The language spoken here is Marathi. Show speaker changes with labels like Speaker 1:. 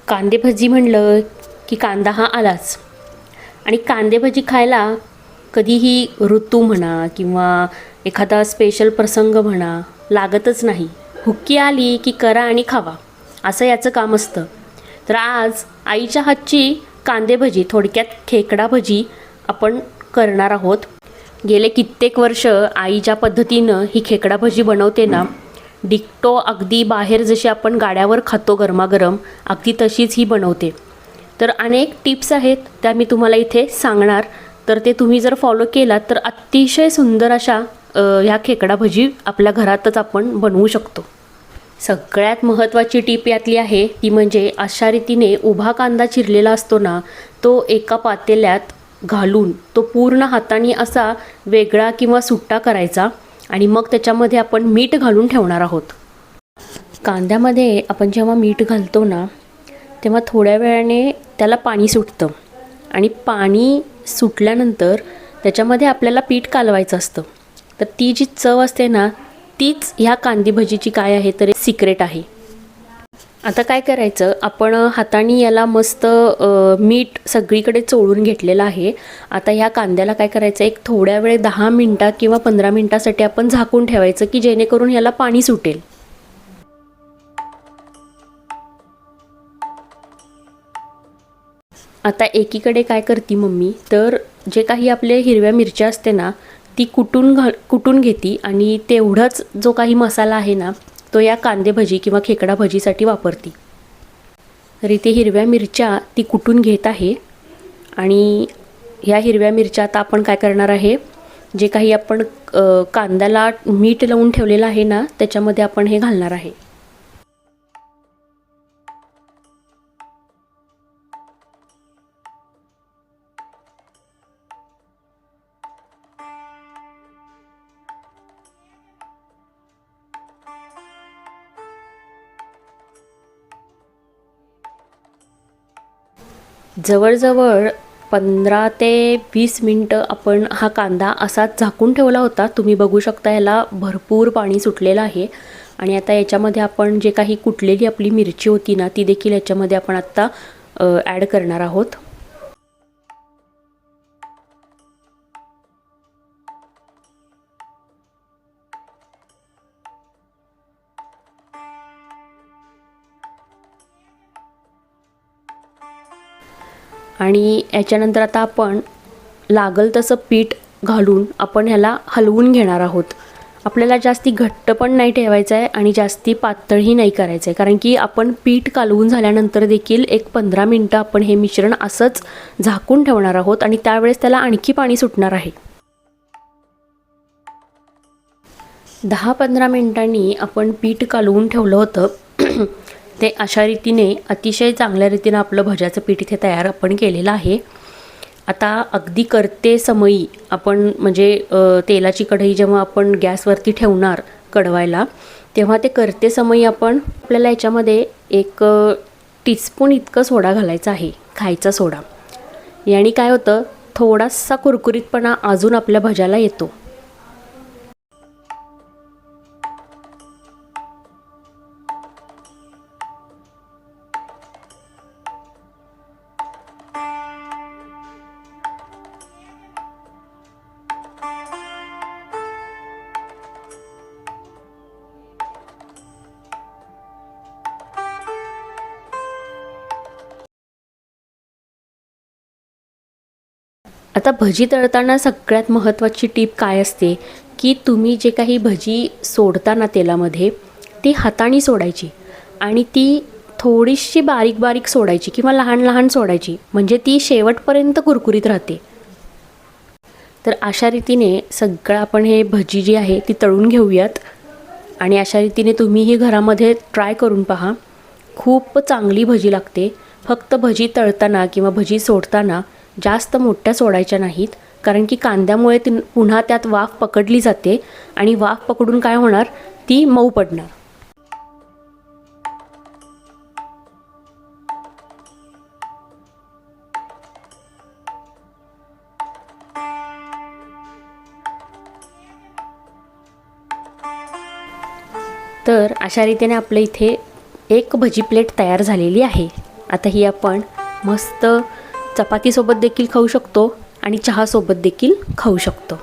Speaker 1: कांदे भजी म्हणलं की कांदा हा आलाच. आणि कांदे भजी खायला कधीही ऋतू म्हणा किंवा एखादा स्पेशल प्रसंग म्हणा लागतच नाही. हुक्की आली की करा आणि खावा, असं याचं काम असतं. तर आज आईच्या हातची कांदे भजी, थोडक्यात खेकडा भजी आपण करणार आहोत. गेले कित्येक वर्ष आई ज्या पद्धतीनं ही खेकडा भजी बनवते ना, डिक्टो अगदी बाहेर जशी आपण गाड्यावर खातो गरमागरम, अगदी तशीच ही बनवते. तर अनेक टिप्स आहेत त्या मी तुम्हाला इथे सांगणार. तर ते तुम्ही जर फॉलो केलात तर अतिशय सुंदर अशा ह्या खेकडा भजी आपल्या घरातच आपण बनवू शकतो. सगळ्यात महत्त्वाची टीप यातली आहे ती म्हणजे अशा रीतीने उभा कांदा चिरलेला असतो ना, तो एका पातेल्यात घालून तो पूर्ण हाताने असा वेगळा किंवा सुट्टा करायचा आणि मग त्याच्यामध्ये आपण मीठ घालून ठेवणार आहोत. कांद्यामध्ये आपण जेव्हा मीठ घालतो ना, तेव्हा थोड्या वेळाने त्याला पाणी सुटतं आणि पाणी सुटल्यानंतर त्याच्यामध्ये आपल्याला पीठ कालवायचं असतं. तर ती जी चव असते ना, तीच ह्या कांदी भजीची काय आहे तर सिक्रेट आहे. आता काय करायचं, आपण हाताने याला मस्त मीठ सगळीकडे चोळून घेतलेलं आहे. आता ह्या कांद्याला काय करायचं, एक थोड्या वेळ 10 मिनटं किंवा 15 मिनटासाठी आपण झाकून ठेवायचं की जेणेकरून याला पाणी सुटेल. आता एकीकडे काय करते मम्मी, तर जे काही आपले हिरव्या मिरच्या असते ना, ती कुटून घेते आणि तेवढाच जो काही मसाला आहे ना, तो या कांदे भजी किंवा खेकडा भजीसाठी वापरते. तर इथे हिरव्या मिरच्या ती कुटून घेत आहे आणि ह्या हिरव्या मिरच्या आता आपण काय करणार आहे, जे काही आपण कांद्याला मीठ लावून ठेवलेलं आहे ना, त्याच्यामध्ये आपण हे घालणार आहे. जवळजवळ 15 ते 20 मिनटं आपण हा कांदा असाच झाकून ठेवला होता. तुम्ही बघू शकता याला भरपूर पाणी सुटलेलं आहे. आणि आता याच्यामध्ये आपण जे काही कुटलेली आपली मिरची होती ना, ती देखील याच्यामध्ये आपण आत्ता ॲड करणार आहोत. आणि याच्यानंतर आता आपण लागल तसं पीठ घालून आपण ह्याला हलवून घेणार आहोत. आपल्याला जास्ती घट्ट पण नाही ठेवायचं आहे आणि जास्ती पातळही नाही करायचं आहे, कारण की आपण पीठ कालवून झाल्यानंतर देखील एक 15 मिनटं आपण हे मिश्रण असंच झाकून ठेवणार आहोत आणि त्यावेळेस त्याला आणखी पाणी सुटणार आहे. 10-15 मिनटांनी आपण पीठ कालवून ठेवलं होतं ते अशा रीतीने अतिशय चांगल्या रीतीनं आपलं भज्याचं पीठ इथे तयार आपण केलेलं आहे. आता अगदी करते समयी आपण म्हणजे तेलाची कढई जेव्हा आपण गॅसवरती ठेवणार कडवायला, तेव्हा ते करते समयी आपल्याला याच्यामध्ये 1 टीस्पून इतकं सोडा घालायचा आहे, खायचा सोडा. याने काय होतं, थोडासा कुरकुरीतपणा अजून आपल्या भज्याला येतो. आता भजी तळताना सगळ्यात महत्त्वाची टीप काय असते, की तुम्ही जे काही भजी सोडता ना तेलामध्ये, ती हाताने सोडायची आणि ती थोडीशी बारीक बारीक सोडायची किंवा लहान लहान सोडायची, म्हणजे ती शेवटपर्यंत कुरकुरीत राहते. तर अशा रीतीने सगळं आपण हे भजी जी आहे ती तळून घेऊयात आणि अशा रीतीने तुम्हीही घरामध्ये ट्राय करून पहा. खूप चांगली भजी लागते. फक्त भजी तळताना किंवा भजी सोडताना जास्त मोठ्या सोडायच्या नाहीत, कारण की कांद्यामुळे पुन्हा त्यात वाफ पकडली जाते आणि वाफ पकडून काय होणार, ती मऊ पडणार. तर अशा रीतीने आपल्या इथे एक भजी प्लेट तयार झालेली आहे. आता ही आपण मस्त चपातीसोबत देखील खाऊ शकतो आणि चहासोबत देखील खाऊ शकतो.